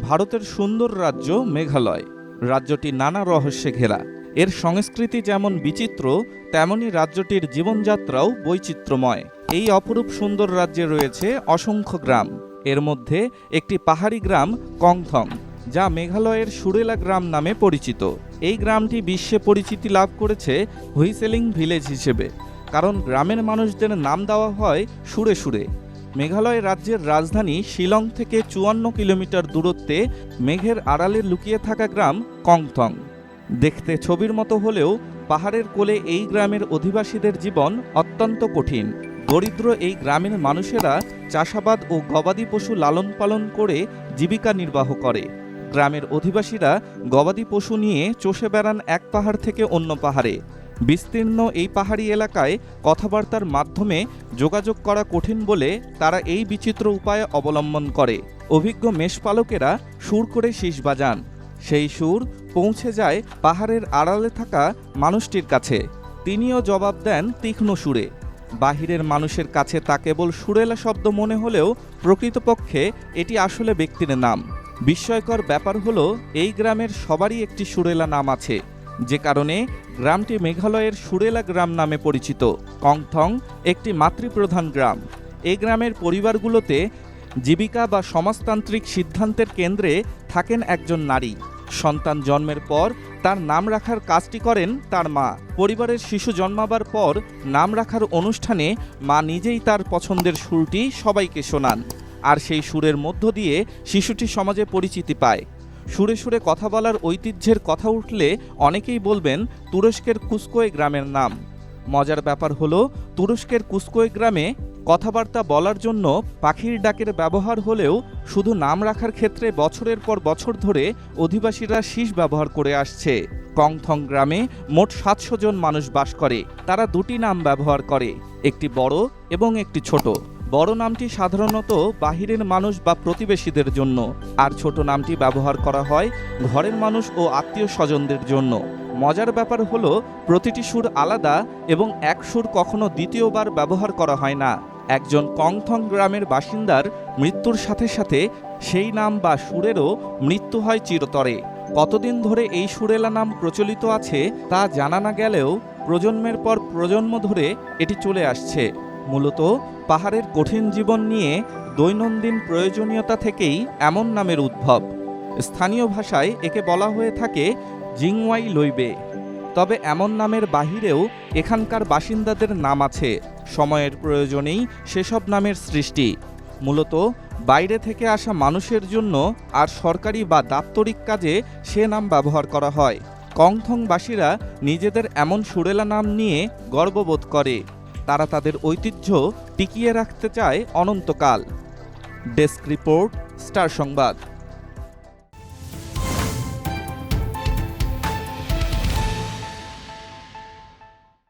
ভারতের সুন্দর রাজ্য মেঘালয়। রাজ্যটি নানা রহস্যে ঘেরা। এর সংস্কৃতি যেমন বিচিত্র, তেমনি রাজ্যটির জীবনযাত্রাও বৈচিত্র্যময়। এই অপরূপ সুন্দর রাজ্যে রয়েছে অসংখ্য গ্রাম। এর মধ্যে একটি পাহাড়ি গ্রাম কংথং, যা মেঘালয়ের সুরেলা গ্রাম নামে পরিচিত। এই গ্রামটি বিশ্বে পরিচিতি লাভ করেছে হুইসেলিং ভিলেজ হিসেবে, কারণ গ্রামের মানুষদের নাম দেওয়া হয় সুরে সুরে। মেঘালয় রাজ্যের রাজধানী শিলং থেকে ৫৪ কিলোমিটার দূরত্বে মেঘের আড়ালে লুকিয়ে থাকা গ্রাম কংথং। দেখতে ছবির মতো হলেও পাহাড়ের কোলে এই গ্রামের অধিবাসীদের জীবন অত্যন্ত কঠিন। দরিদ্র এই গ্রামের মানুষেরা চাষাবাদ ও গবাদি পশু লালন পালন করে জীবিকা নির্বাহ করে। গ্রামের অধিবাসীরা গবাদি পশু নিয়ে চষে বেড়ান এক পাহাড় থেকে অন্য পাহাড়ে। বিস্তীর্ণ এই পাহাড়ি এলাকায় কথাবার্তার মাধ্যমে যোগাযোগ করা কঠিন বলে তারা এই বিচিত্র উপায় অবলম্বন করে। অভিজ্ঞ মেষপালকেরা সুর করে শীষ বাজান। সেই সুর পৌঁছে যায় পাহাড়ের আড়ালে থাকা মানুষটির কাছে। তিনিও জবাব দেন তীক্ষ্ণ সুরে। বাহিরের মানুষের কাছে তা কেবল সুরেলা শব্দ মনে হলেও প্রকৃতপক্ষে এটি আসলে ব্যক্তির নাম। বিস্ময়কর ব্যাপার হলো, এই গ্রামের সবারই একটি সুরেলা নাম আছে, যে কারণে গ্রামটি মেঘালয়ের সুরেলা গ্রাম নামে পরিচিত। কংথং একটি মাতৃপ্রধান গ্রাম। এই গ্রামের পরিবারগুলোতে জীবিকা বা সমাজতান্ত্রিক সিদ্ধান্তের কেন্দ্রে থাকেন একজন নারী। সন্তান জন্মের পর তার নাম রাখার কাজটি করেন তার মা। পরিবারের শিশু জন্মাবার পর নাম রাখার অনুষ্ঠানে মা নিজেই তার পছন্দের সুরটি সবাইকে শোনান, আর সেই সুরের মধ্য দিয়ে শিশুটি সমাজে পরিচিতি পায়। সুরে সুরে কথা বলার ঐতিহ্যের কথা উঠলে অনেকেই বলবেন তুরস্কের কুসকোয় গ্রামের নাম। মজার ব্যাপার হলো, তুরস্কের কুসকোয় গ্রামে কথাবার্তা বলার জন্য পাখির ডাকের ব্যবহার হলেও শুধু নাম রাখার ক্ষেত্রে বছরের পর বছর ধরে অধিবাসীরা শীষ ব্যবহার করে আসছে। কংথং গ্রামে মোট ৭০০ জন মানুষ বাস করে। তারা দুটি নাম ব্যবহার করে, একটি বড় এবং একটি ছোট। বড় নামটি সাধারণত বাহিরের মানুষ বা প্রতিবেশীদের জন্য, আর ছোট নামটি ব্যবহার করা হয় ঘরের মানুষ ও আত্মীয় স্বজনদের জন্য। মজার ব্যাপার হলো, প্রতিটি সুর আলাদা এবং এক সুর কখনো দ্বিতীয়বার ব্যবহার করা হয় না। একজন কংথং গ্রামের বাসিন্দার মৃত্যুর সাথে সাথে সেই নাম বা সুরেরও মৃত্যু হয় চিরতরে। কতদিন ধরে এই সুরেলা নাম প্রচলিত আছে তা জানা না গেলেও প্রজন্মের পর প্রজন্ম ধরে এটি চলে আসছে। মূলত পাহাড়ের কঠিন জীবন নিয়ে দৈনন্দিন প্রয়োজনীয়তা থেকেই এমন নামের উদ্ভব। স্থানীয় ভাষায় একে বলা হয়ে থাকে জিংওয়াই লইবে। তবে এমন নামের বাহিরেও এখানকার বাসিন্দাদের নাম আছে। সময়ের প্রয়োজনেই সেসব নামের সৃষ্টি। মূলত বাইরে থেকে আসা মানুষের জন্য আর সরকারি বা দাপ্তরিক কাজে সে নাম ব্যবহার করা হয়। কংথংবাসীরা নিজেদের এমন সুরেলা নাম নিয়ে গর্ববোধ করে। তারা তাদের ঐতিহ্য টিকিয়ে রাখতে চায় অনন্তকাল। ডেস্ক রিপোর্ট, স্টার সংবাদ।